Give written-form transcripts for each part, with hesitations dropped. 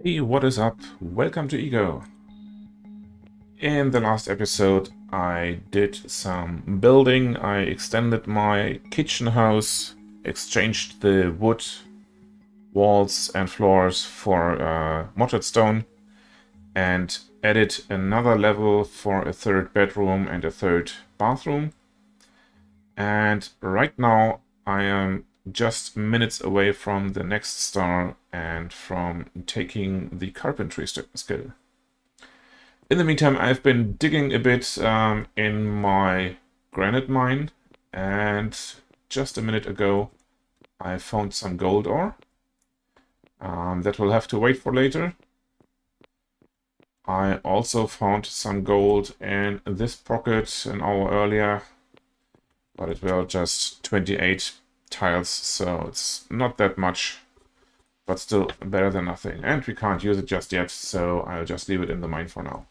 Hey, what is up? Welcome to Ego. In the last episode, I did some building. I extended my kitchen house, exchanged the wood walls and floors for mortared stone, and added another level for a third bedroom and a third bathroom. And right now, I am just minutes away from the next star and from taking the carpentry skill. In the meantime, I've been digging a bit in my granite mine, and just a minute ago, I found some gold ore. That will have to wait for later. I also found some gold in this pocket an hour earlier, but it were just 28 tiles, so it's not that much, but still better than nothing. And we can't use it just yet, so I'll just leave it in the mine for now.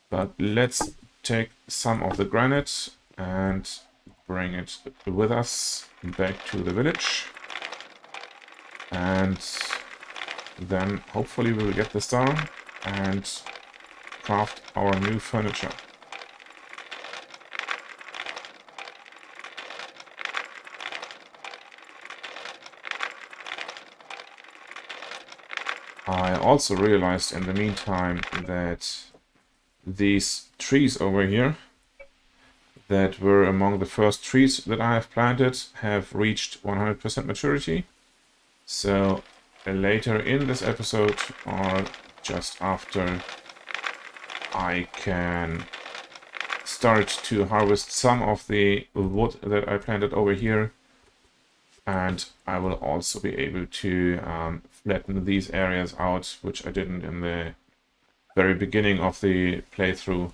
But let's take some of the granite and bring it with us back to the village. And then hopefully we will get the star and craft our new furniture. I also realized in the meantime that these trees over here that were among the first trees that I have planted have reached 100% maturity. So later in this episode, or just after, I can start to harvest some of the wood that I planted over here, and I will also be able to flatten these areas out, which I didn't in the very beginning of the playthrough,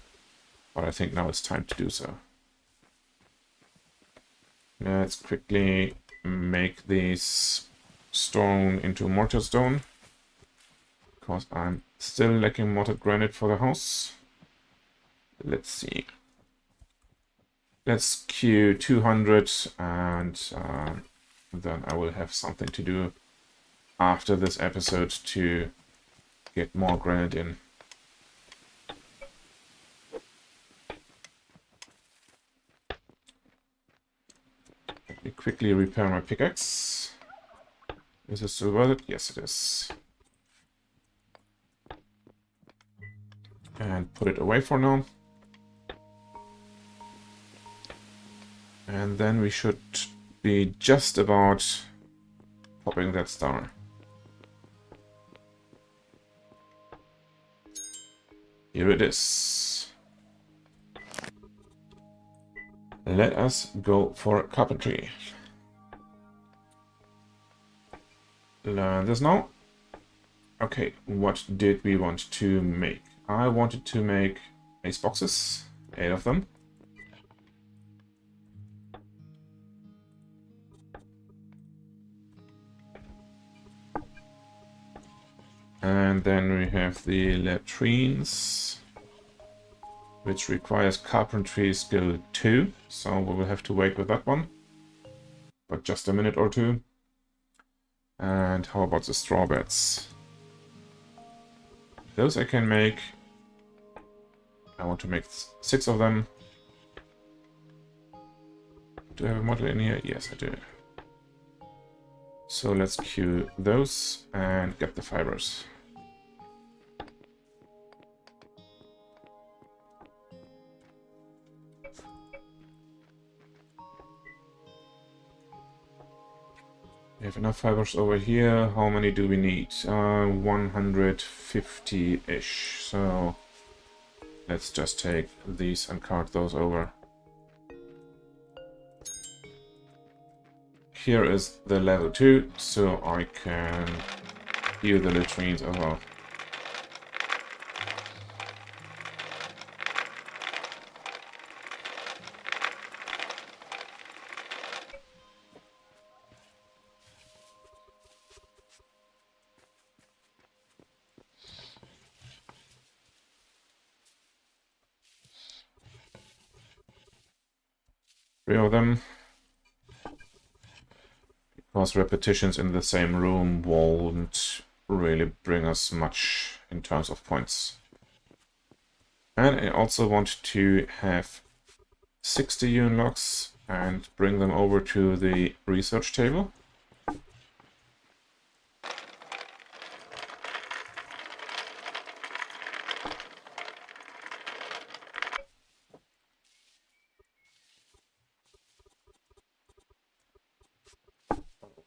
but I think now it's time to do so. Let's quickly make these stone into mortar stone, because I'm still lacking mortared granite for the house. Let's see. Let's queue 200, and then I will have something to do after this episode to get more granite in. Let me quickly repair my pickaxe. Is it still worth it? Yes, it is. And put it away for now. And then we should be just about popping that star. Here it is. Let us go for carpentry. Learn this now. Okay, what did we want to make? I wanted to make ace boxes, 8 of them. And then we have the latrines, which requires carpentry skill 2, so we will have to wait with that one, but just a minute or two. And how about the straw beds? Those I can make. I want to make 6 of them. Do I have a model in here? Yes, I do. So let's queue those and get the fibers. We have enough fibers over here. How many do we need? 150-ish. So let's just take these and cart those over. Here is the level 2, so I can heal the latrines as well. Three of them. Because repetitions in the same room won't really bring us much in terms of points. And I also want to have 60 unlocks and bring them over to the research table.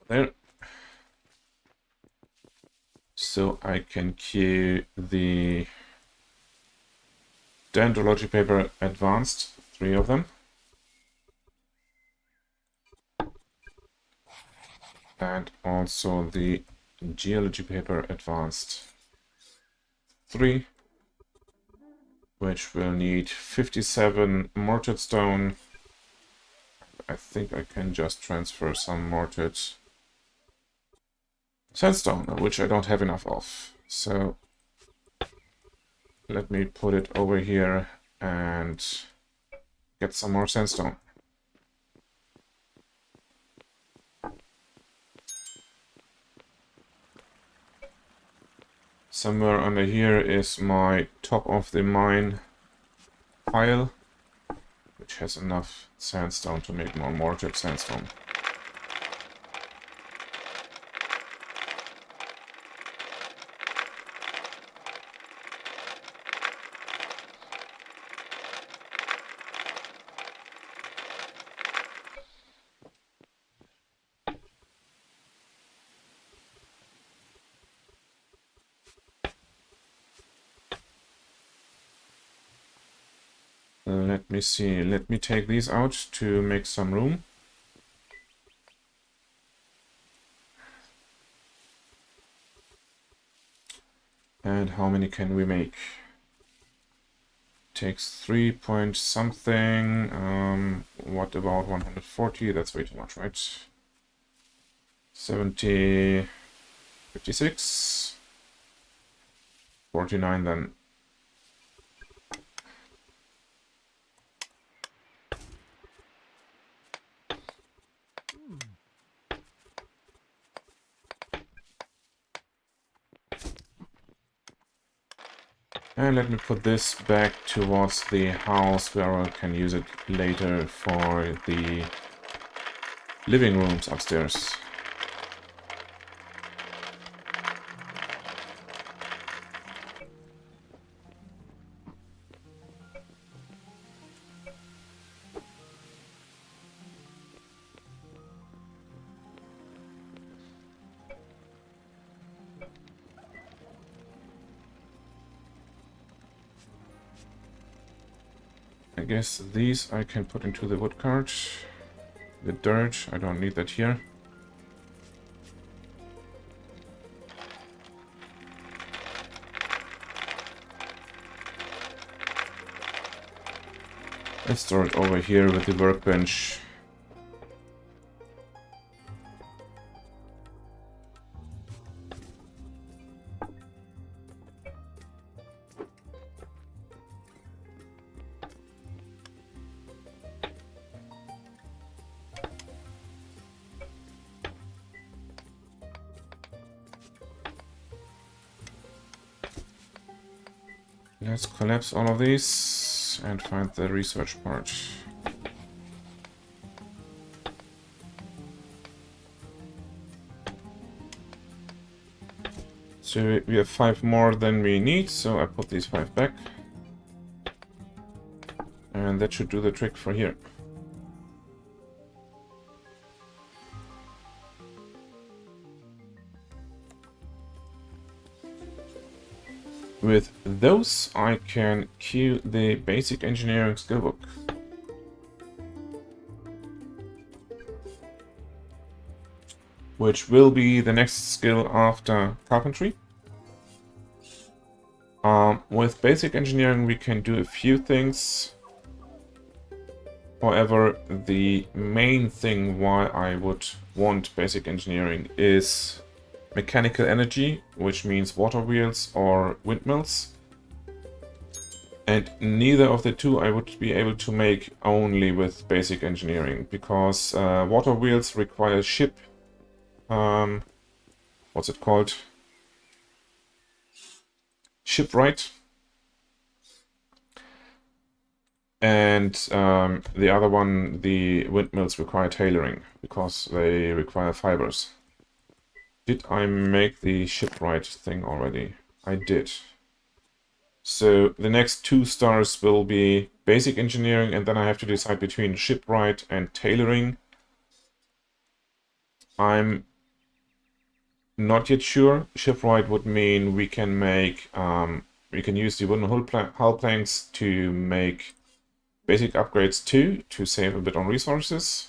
There. So I can queue the dendrology paper advanced, 3 of them. And also the geology paper advanced 3, which will need 57 mortared stone. I think I can just transfer some mortared sandstone, which I don't have enough of. So let me put it over here and get some more sandstone. Somewhere under here is my top of the mine pile, which has enough sandstone to make more mortared sandstone. Let me see, let me take these out to make some room. And how many can we make? Takes 3 point something. What about 140? That's way too much, right? 70, 56, 49 then. And let me put this back towards the house where I can use it later for the living rooms upstairs. I guess these I can put into the wood cart. The dirt, I don't need that here. Let's store it over here with the workbench. Let's collapse all of these and find the research part. So we have 5 more than we need, so I put these 5 back. And that should do the trick for here. With those, I can queue the basic engineering skill book. Which will be the next skill after carpentry. With basic engineering, we can do a few things. However, the main thing why I would want basic engineering is mechanical energy, which means water wheels or windmills. And neither of the two I would be able to make only with basic engineering, because water wheels require ship... what's it called? shipwright. And the other one, the windmills require tailoring because they require fibers. Did I make the shipwright thing already? I did. So the next 2 stars will be basic engineering, and then I have to decide between shipwright and tailoring. I'm not yet sure. Shipwright would mean we can make, we can use the wooden hull planks to make basic upgrades too, to save a bit on resources.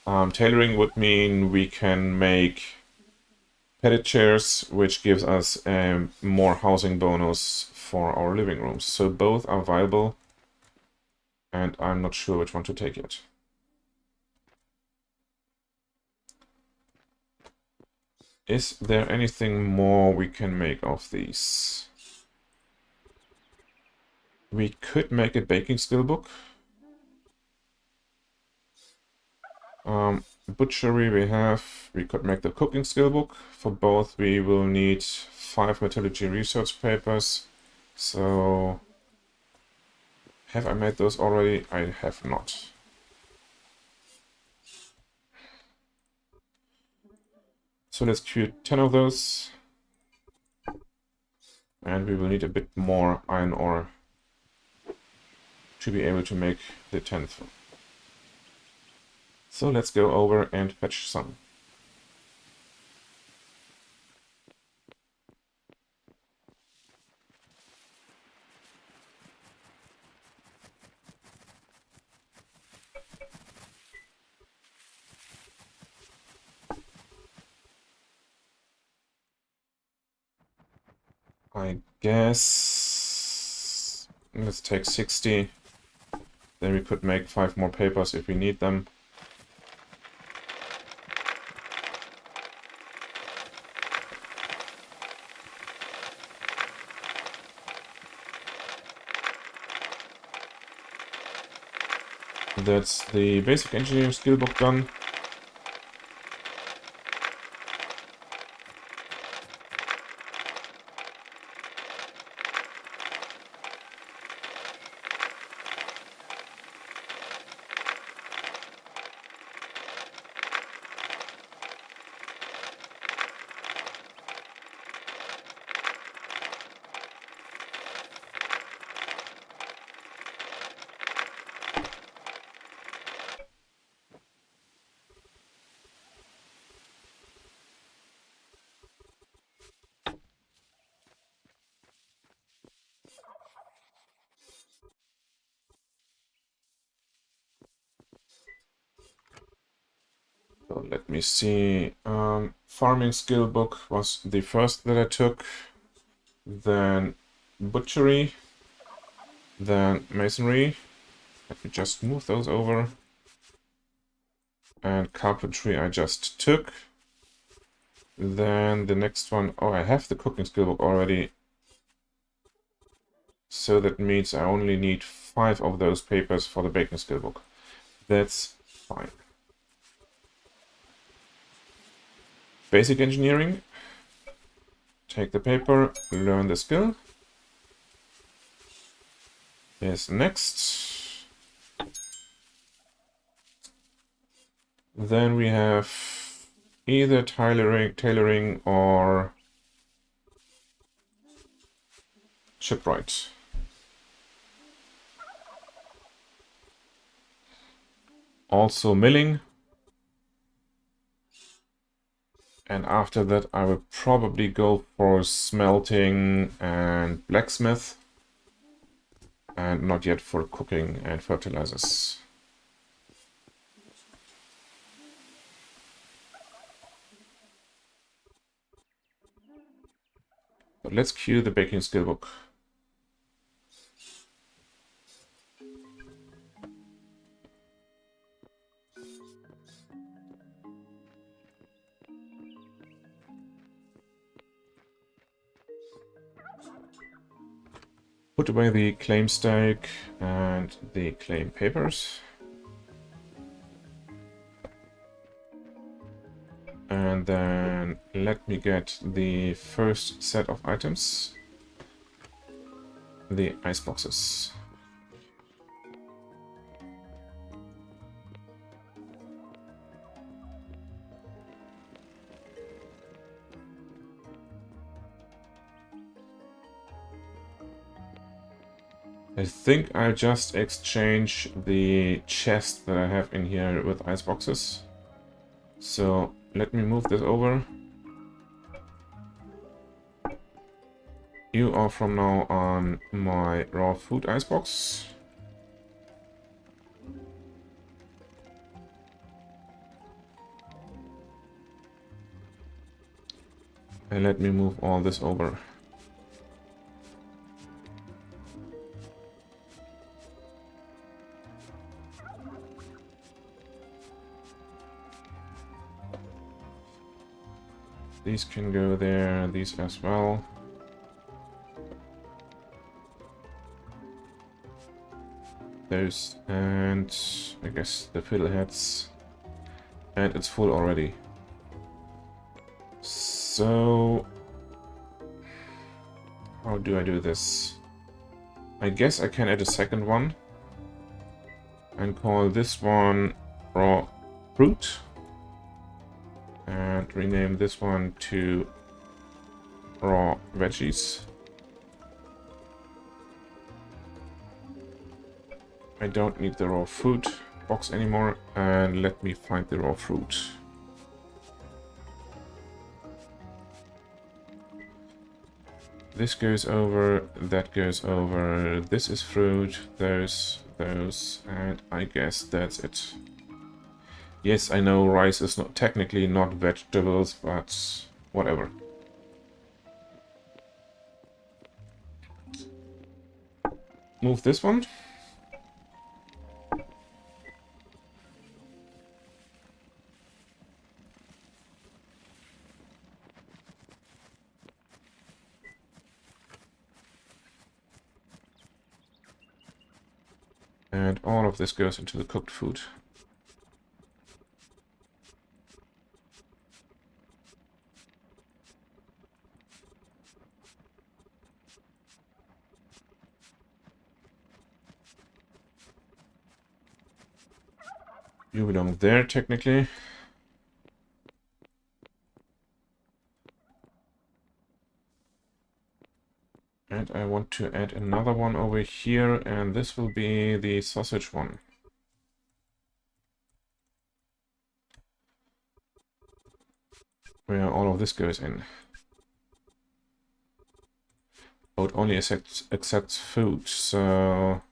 Tailoring would mean we can make padded chairs, which gives us a more housing bonus for our living rooms. So both are viable, and I'm not sure which one to take yet. Is there anything more we can make of these? We could make a baking skill book. Butchery we could make the cooking skill book. For both we will need 5 metallurgy research papers. So have I made those already? I have not. So let's queue 10 of those. And we will need a bit more iron ore to be able to make the 10th. So let's go over and fetch some. I guess let's take 60. Then we could make 5 more papers if we need them. That's the basic engineering skill book done. So let me see. Farming skill book was the first that I took. Then butchery. Then masonry. Let me just move those over. And carpentry I just took. Then the next one, oh, I have the cooking skill book already. So that means I only need 5 of those papers for the baking skill book. That's fine. Basic engineering. Take the paper, learn the skill. Is next. Then we have either tailoring or shipwright. Also milling. And after that I will probably go for smelting and blacksmith. And not yet for cooking and fertilizers. But let's queue the baking skill book. Put away the claim stake and the claim papers. And then let me get the first set of items. the ice boxes. I think I'll just exchange the chest that I have in here with ice boxes. So let me move this over. You are from now on my raw food icebox. And let me move all this over. These can go there, these as well. Those, and I guess the fiddleheads. And it's full already. So, how do I do this? I guess I can add a second one. And call this one raw fruit. And rename this one to raw veggies. I don't need the raw fruit box anymore, and let me find the raw fruit. This goes over, that goes over, this is fruit, those, and I guess that's it. Yes, I know rice is not technically not vegetables, but whatever. Move this one. And all of this goes into the cooked food. You belong there, technically. And I want to add another one over here, and this will be the sausage one. Where all of this goes in. Oh, it only accepts food, so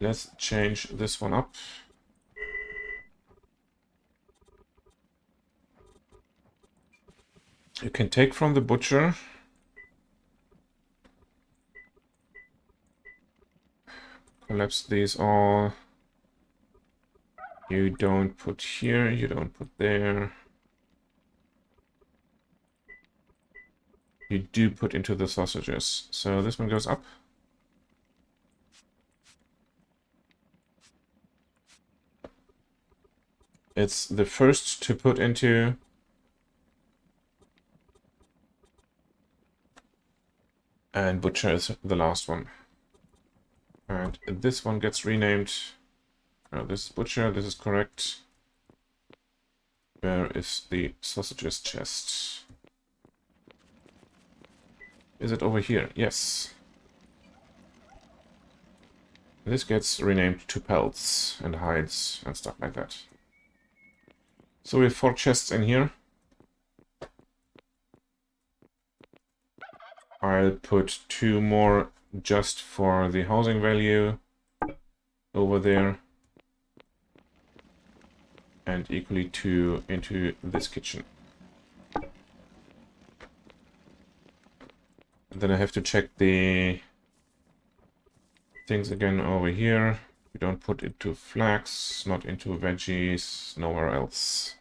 let's change this one up. You can take from the butcher. Collapse these all. You don't put here, you don't put there. You do put into the sausages. So this one goes up. It's the first to put into. And butcher is the last one. And this one gets renamed. Oh, this is butcher, this is correct. Where is the sausages chest? Is it over here? Yes. This gets renamed to pelts and hides and stuff like that. So we have 4 chests in here. I'll put 2 more just for the housing value over there. And equally 2 into this kitchen. And then I have to check the things again over here. We don't put into flax, not into veggies, nowhere else.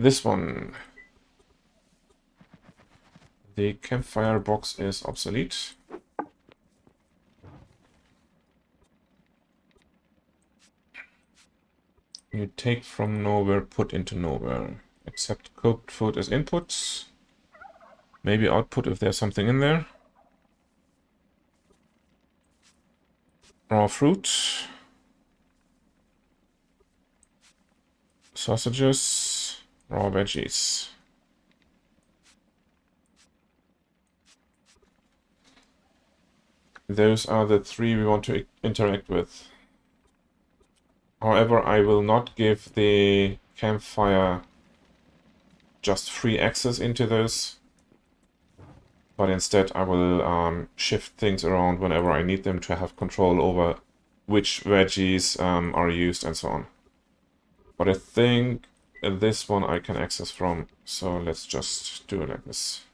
This one. The campfire box is obsolete. You take from nowhere, put into nowhere. Accept cooked food as inputs. Maybe output if there's something in there. Raw fruit. Sausages. Raw veggies. Those are the three we want to interact with. However, I will not give the campfire just free access into those, but instead I will shift things around whenever I need them to have control over which veggies are used and so on. But I think this one I can access from, so let's just do it like this.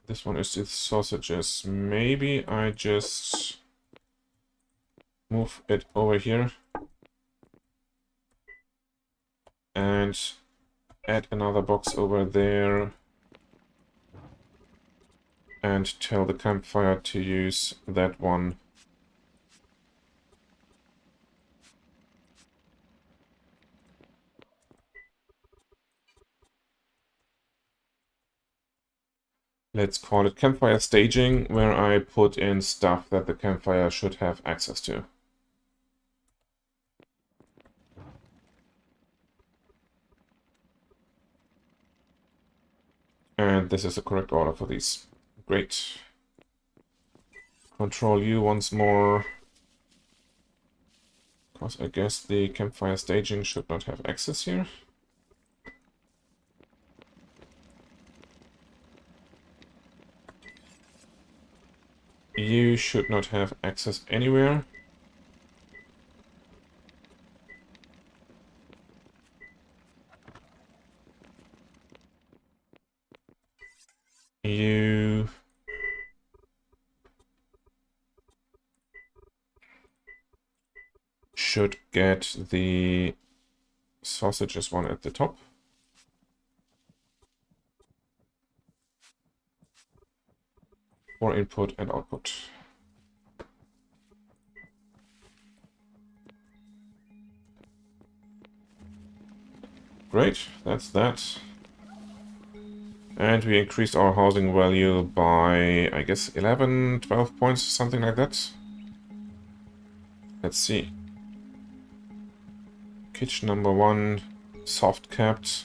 This one is the sausages. Maybe I just move it over here and add another box over there and tell the campfire to use that one. Let's call it campfire staging, where I put in stuff that the campfire should have access to. And this is the correct order for these. Great. Control U once more. Because I guess the campfire staging should not have access here. You should not have access anywhere. You should get the sausages one at the top. For input and output. Great, that's that. And we increased our housing value by, I guess, 11, 12 points, something like that. Let's see. Kitchen number 1, soft capped.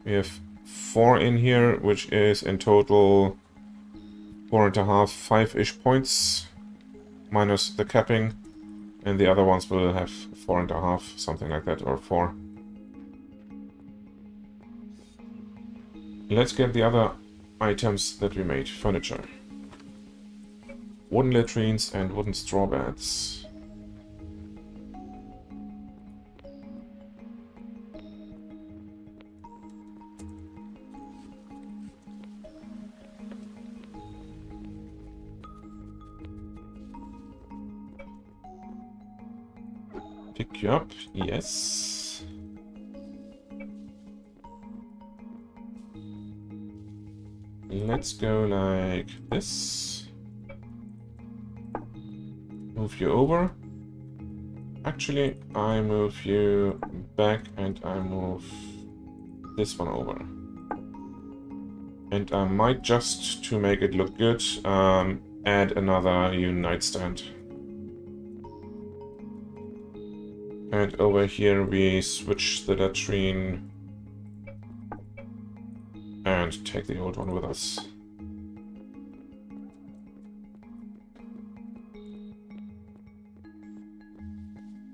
We have 4 in here, which is in total 4.5, 5-ish points, minus the capping. And the other ones will have 4.5, something like that, or 4. Let's get the other items that we made. Furniture. Wooden latrines and wooden straw beds. Pick you up, yes. Let's go like this. Move you over. Actually, I move you back and I move this one over. And I might, just to make it look good, add another nightstand. And over here we switch the latrine and take the old one with us.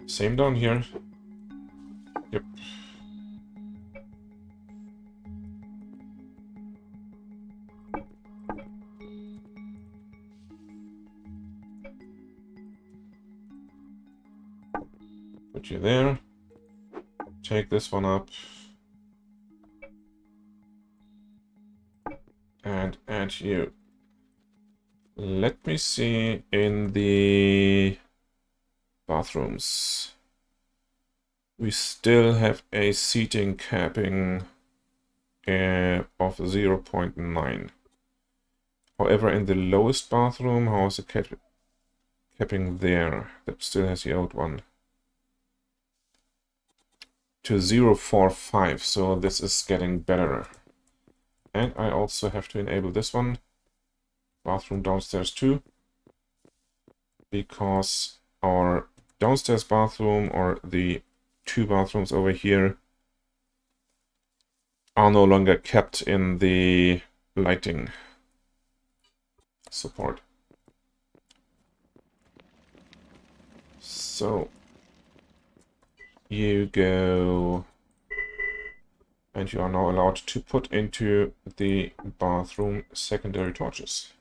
Same down here. Yep. Put you there. Take this one up. And add you. Let me see in the bathrooms. We still have a seating capping of 0.9. However, in the lowest bathroom, how is the capping there? That still has the old one. To 0.45, so this is getting better. And I also have to enable this one. Bathroom downstairs too. Because our downstairs bathroom, or the two bathrooms over here, are no longer kept in the lighting support. So you go, and you are now allowed to put into the bathroom secondary torches.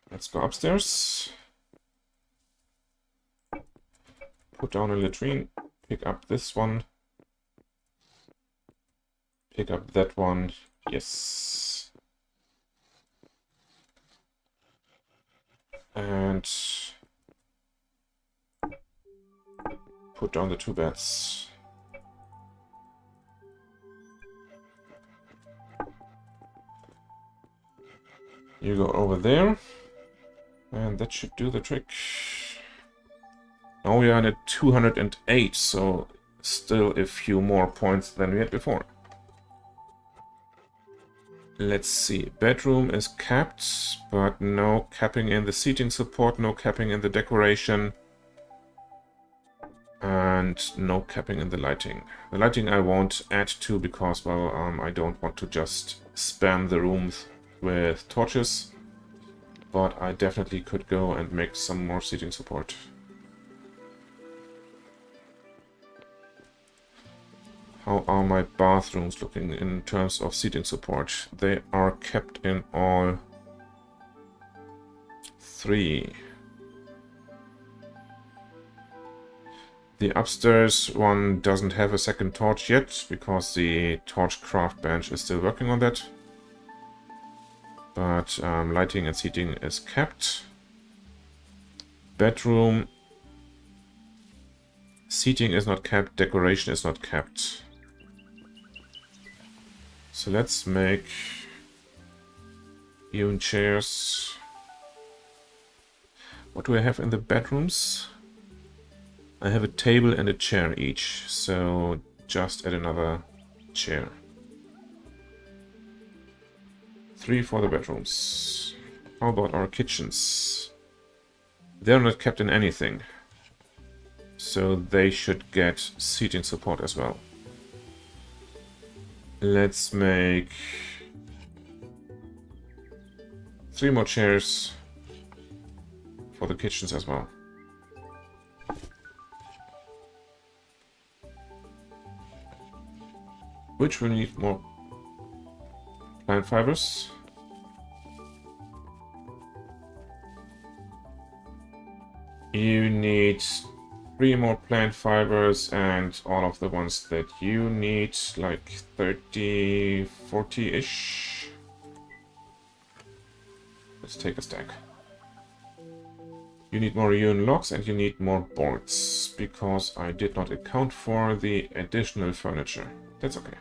Let's go upstairs. Put down a latrine, pick up this one, pick up that one, yes. And put down the two beds. You go over there, and that should do the trick. Now we are at 208, so still a few more points than we had before. Let's see, bedroom is capped, but no capping in the seating support, no capping in the decoration, and no capping in the lighting. The lighting I won't add to because, well, I don't want to just spam the rooms with torches, but I definitely could go and make some more seating support. How are my bathrooms looking in terms of seating support? They are kept in all three. The upstairs one doesn't have a second torch yet, because the torch craft bench is still working on that. But lighting and seating is kept. Bedroom, seating is not kept, decoration is not kept. So let's make even chairs. What do I have in the bedrooms? I have a table and a chair each, so just add another chair. 3 for the bedrooms. How about our kitchens? They're not kept in anything, so they should get seating support as well. Let's make 3 more chairs for the kitchens as well. Which will need more plant fibers. You need 3 more plant fibers, and all of the ones that you need, like 30, 40-ish. Let's take a stack. You need more iron logs, and you need more boards, because I did not account for the additional furniture. That's okay.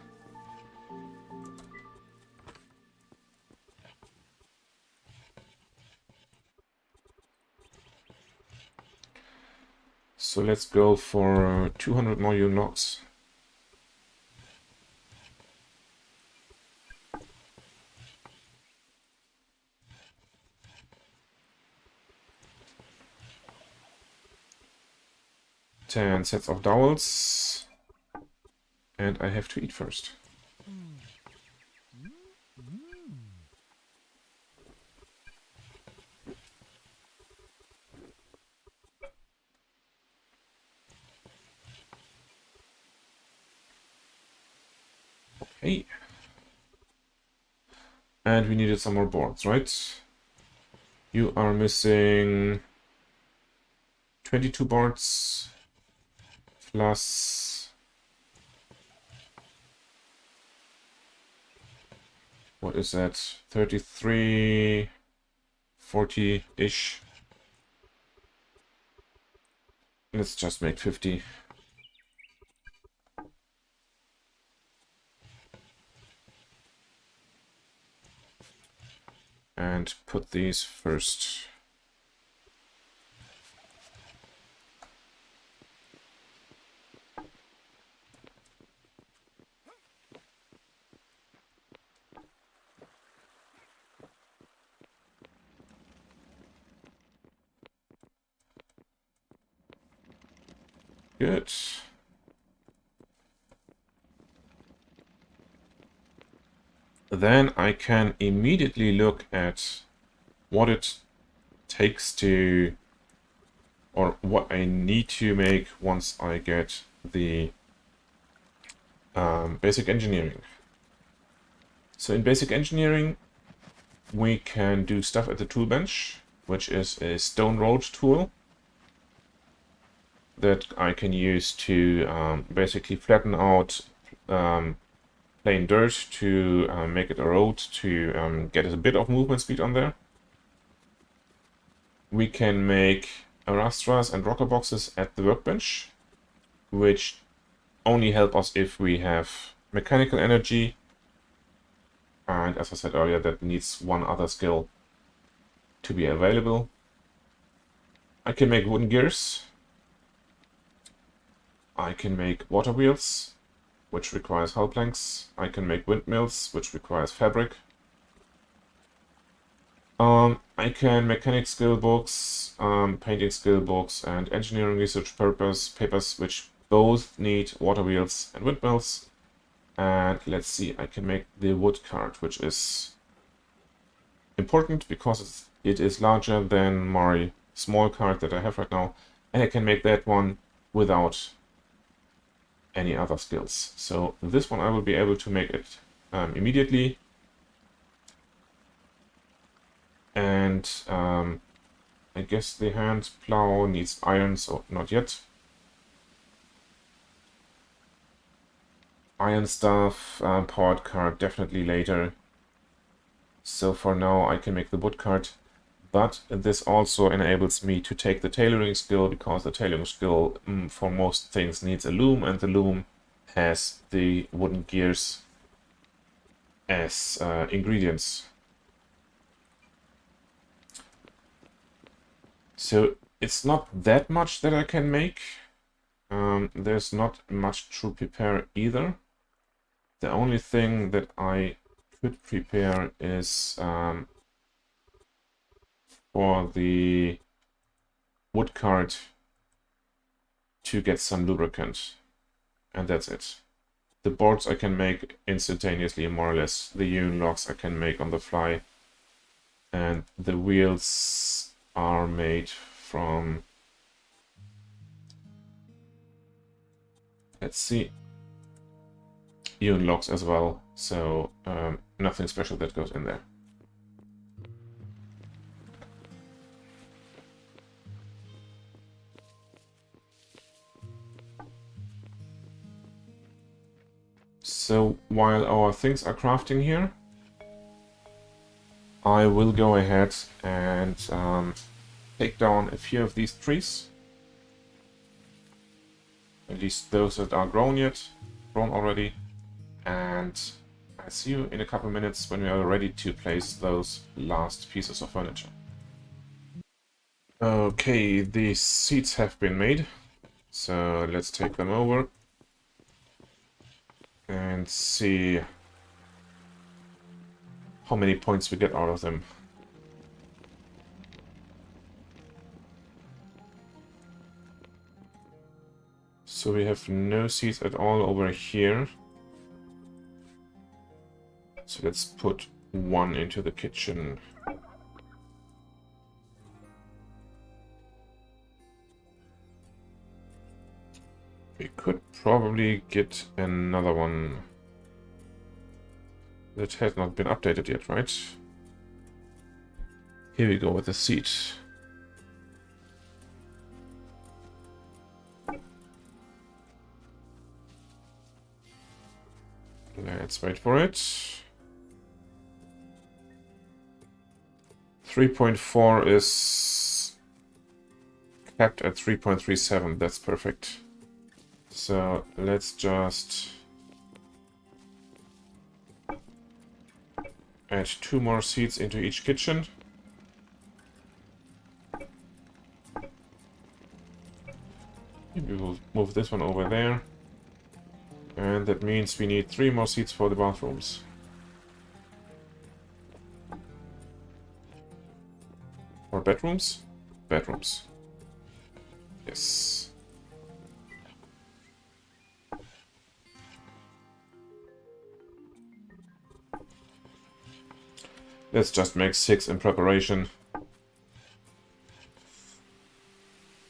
So let's go for 200 more iron logs. Ten sets of dowels. And I have to eat first. Okay. And we needed some more boards, right? You are missing 22 boards plus... What is that? 33, 40-ish. Let's just make 50. and put these first. Good. Then I can immediately look at what it takes to, or what I need to make once I get the basic engineering. So in basic engineering, we can do stuff at the tool bench, which is a stone rolled tool that I can use to basically flatten out plain dirt to make it a road to get a bit of movement speed on there. We can make arrastras and rocker boxes at the workbench, which only help us if we have mechanical energy. And as I said earlier, that needs one other skill to be available. I can make wooden gears. I can make water wheels, which requires hull planks. I can make windmills, which requires fabric. I can mechanic skill books, painting skill books, and engineering research papers, which both need water wheels and windmills. And let's see, I can make the wood cart, which is important because it is larger than my small cart that I have right now. And I can make that one without any other skills. So this one I will be able to make it immediately. And I guess the hand plow needs iron, so not yet. Iron stuff, powered cart definitely later. So for now I can make the wood cart, but this also enables me to take the tailoring skill, because the tailoring skill for most things needs a loom, and the loom has the wooden gears as ingredients. So it's not that much that I can make. There's not much to prepare either. The only thing that I could prepare is for the wood cart to get some lubricant, and that's it. The boards I can make instantaneously, more or less. The union locks I can make on the fly, and the wheels are made from, let's see, union locks as well, so nothing special that goes in there. So while our things are crafting here, I will go ahead and take down a few of these trees. At least those that are grown already. And I'll see you in a couple minutes when we are ready to place those last pieces of furniture. Okay, the seats have been made. So let's take them over and see how many points we get out of them. So we have no seats at all over here. So let's put one into the kitchen. We could probably get another one. That has not been updated yet, right? Here we go with the seat. Let's wait for it. 3.4 is capped at 3.37. That's perfect. So let's just Add 2 more seats into each kitchen. Maybe we'll move this one over there. And that means we need 3 more seats for the bathrooms. Or bedrooms? Bedrooms. Yes. Let's just make 6 in preparation.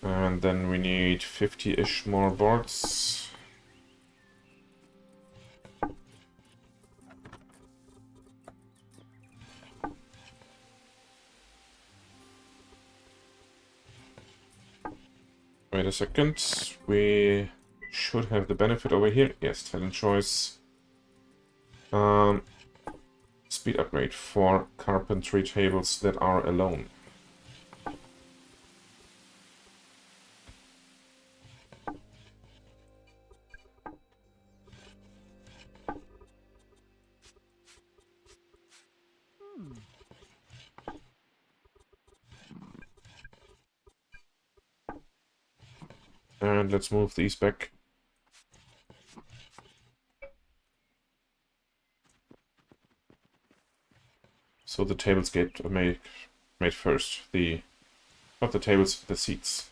And then we need 50-ish more boards. Wait a second. We should have the benefit over here. Yes, talent choice. Speed upgrade for carpentry tables that are alone. And let's move these back. So the tables get made first. Not the tables, the seats.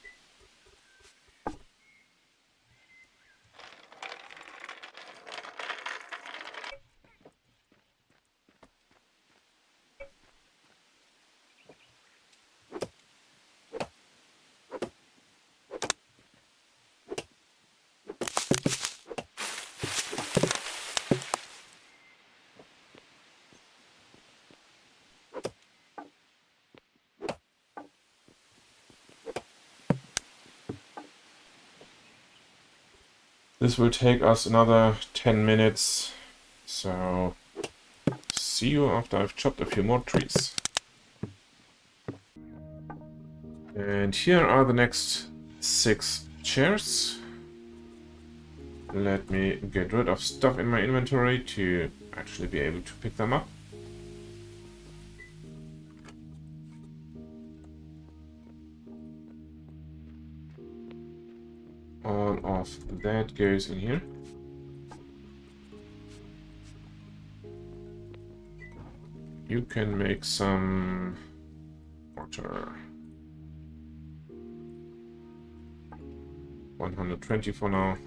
This will take us another 10 minutes, so see you after I've chopped a few more trees. And here are the next 6 chairs. Let me get rid of stuff in my inventory to actually be able to pick them up. All of that goes in here. You can make some water. 120 for now.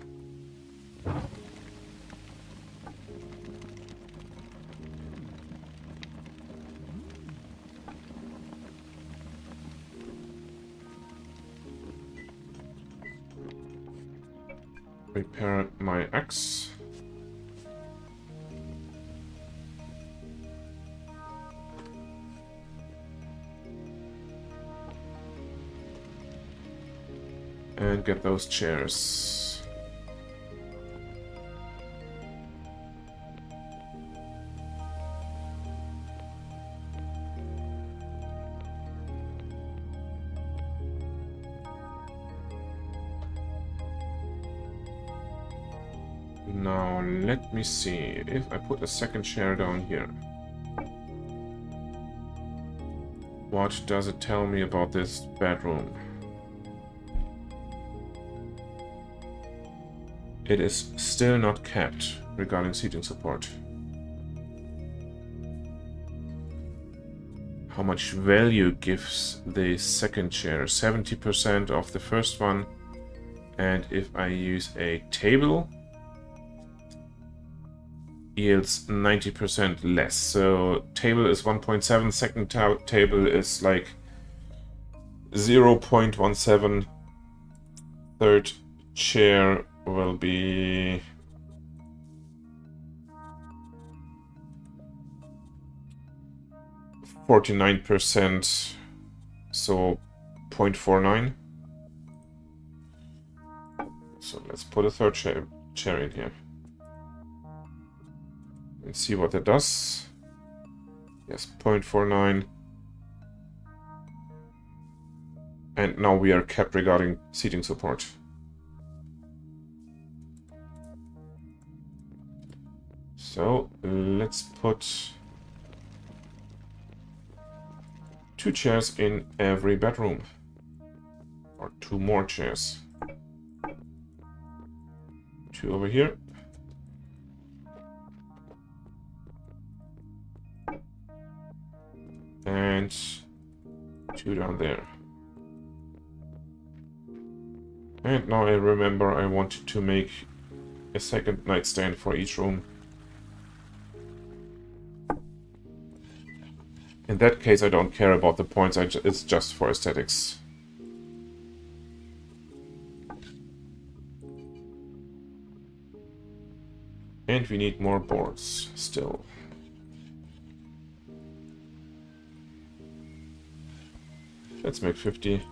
Repair my axe. And get those chairs. Now, let me see if I put a second chair down here. What does it tell me about this bedroom? It is still not capped regarding seating support. How much value gives the second chair? 70% of the first one. And if I use a table, yields 90% less. So table is 1.7, second table is like 0.17, third chair will be 49%, so 0.49. So let's put a third chair in here. And see what it does. Yes, 0.49. And now we are capped regarding seating support. So let's put 2 chairs in every bedroom. Or 2 more chairs. 2 over here. And 2 down there. And now I remember I wanted to make a second nightstand for each room. In that case, I don't care about the points, it's just for aesthetics. And we need more boards still. Let's make 50.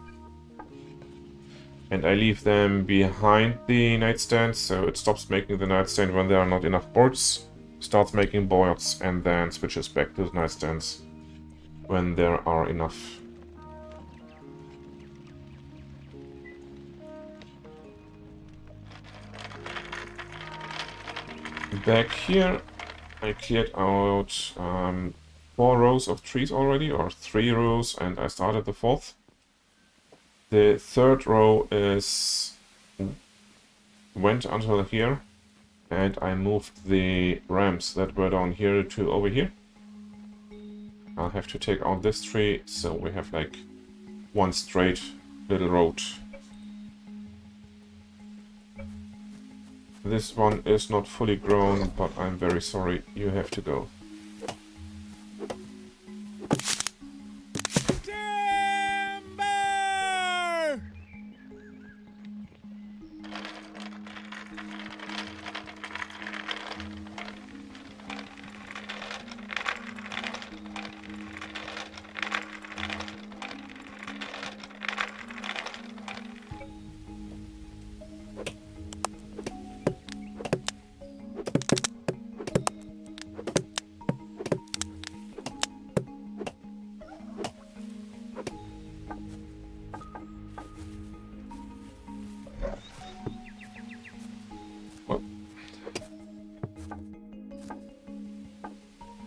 And I leave them behind the nightstand, so it stops making the nightstand when there are not enough boards, starts making boards, and then switches back to the nightstands when there are enough. Back here, I cleared out 4 rows of trees already, or 3 rows, and I started the 4th. The 3rd row went until here, and I moved the ramps that were down here to over here. I'll have to take out this tree, so we have like one straight little road. This one is not fully grown, but I'm very sorry, you have to go.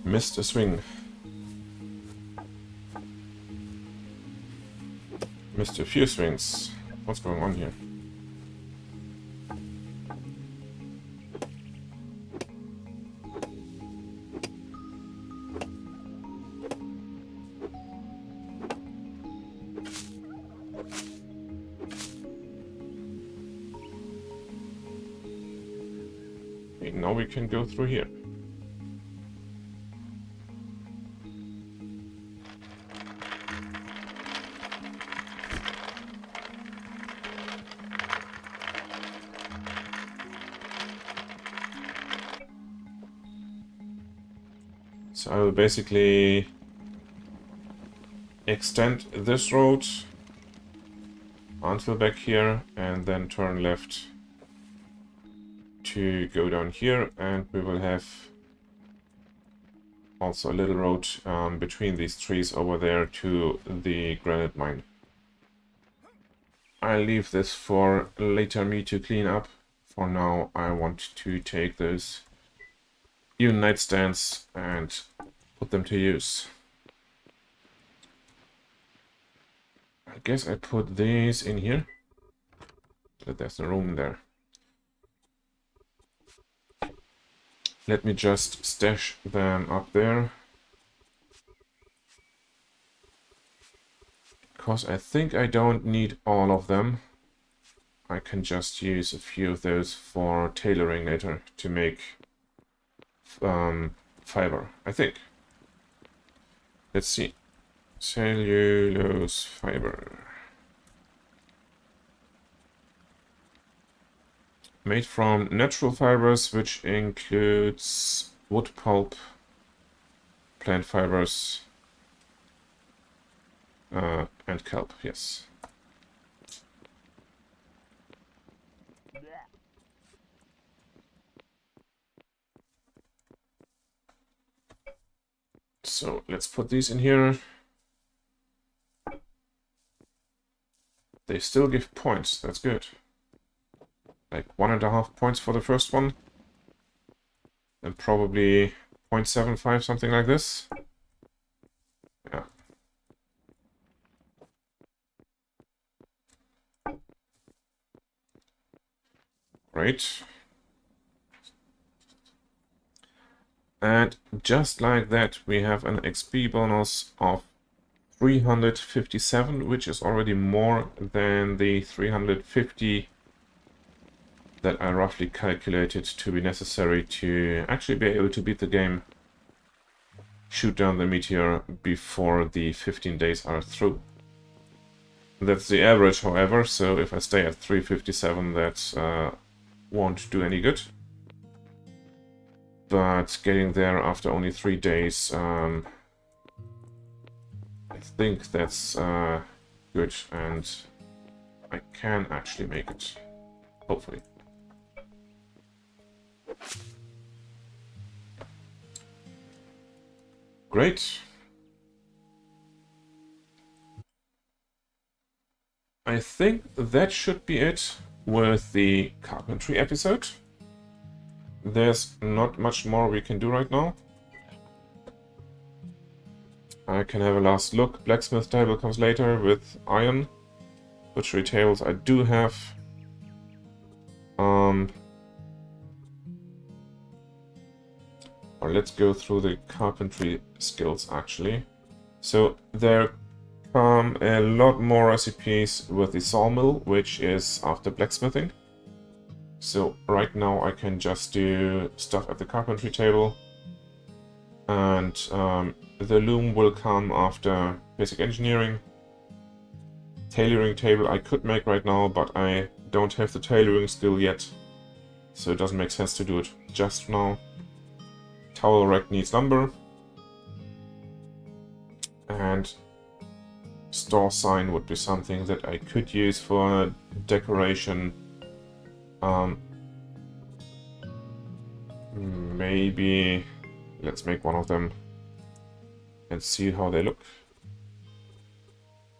Missed a swing. Missed a few swings. What's going on here? Okay, now we can go through here. So I will basically extend this road until back here and then turn left to go down here, and we will have also a little road between these trees over there to the granite mine. I'll leave this for later me to clean up. For now I want to take those even nightstands and put them to use. I guess I put these in here, but there's no room there. Let me just stash them up there, because I think I don't need all of them. I can just use a few of those for tailoring later to make fiber, I think. Let's see. Cellulose fiber. Made from natural fibers, which includes wood pulp, plant fibers, and kelp, yes. So let's put these in here. They still give points, that's good. Like 1.5 points for the first one. And probably 0.75, something like this. Yeah. Great. And just like that, we have an XP bonus of 357, which is already more than the 350 that I roughly calculated to be necessary to actually be able to beat the game, shoot down the meteor before the 15 days are through. That's the average, however, so if I stay at 357, that won't do any good. But getting there after only 3 days, I think that's good, and I can actually make it, hopefully. Great. I think that should be it with the carpentry episode. There's not much more we can do right now. I can have a last look. Blacksmith table comes later with iron. Butchery tables I do have. Or let's go through the carpentry skills actually. So there come a lot more recipes with the sawmill, which is after blacksmithing. So right now I can just do stuff at the carpentry table. And the loom will come after basic engineering. Tailoring table I could make right now, but I don't have the tailoring skill yet. So it doesn't make sense to do it just now. Towel rack needs lumber. And store sign would be something that I could use for decoration. Maybe let's make one of them and see how they look.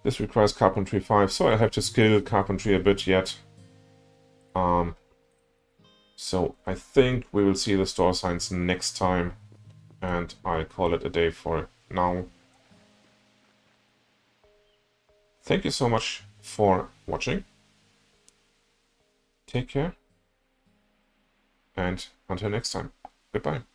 This requires carpentry 5, so I have to skill carpentry a bit yet. So I think we will see the store signs next time, and I'll call it a day for now. Thank you so much for watching. Take care, and until next time, goodbye.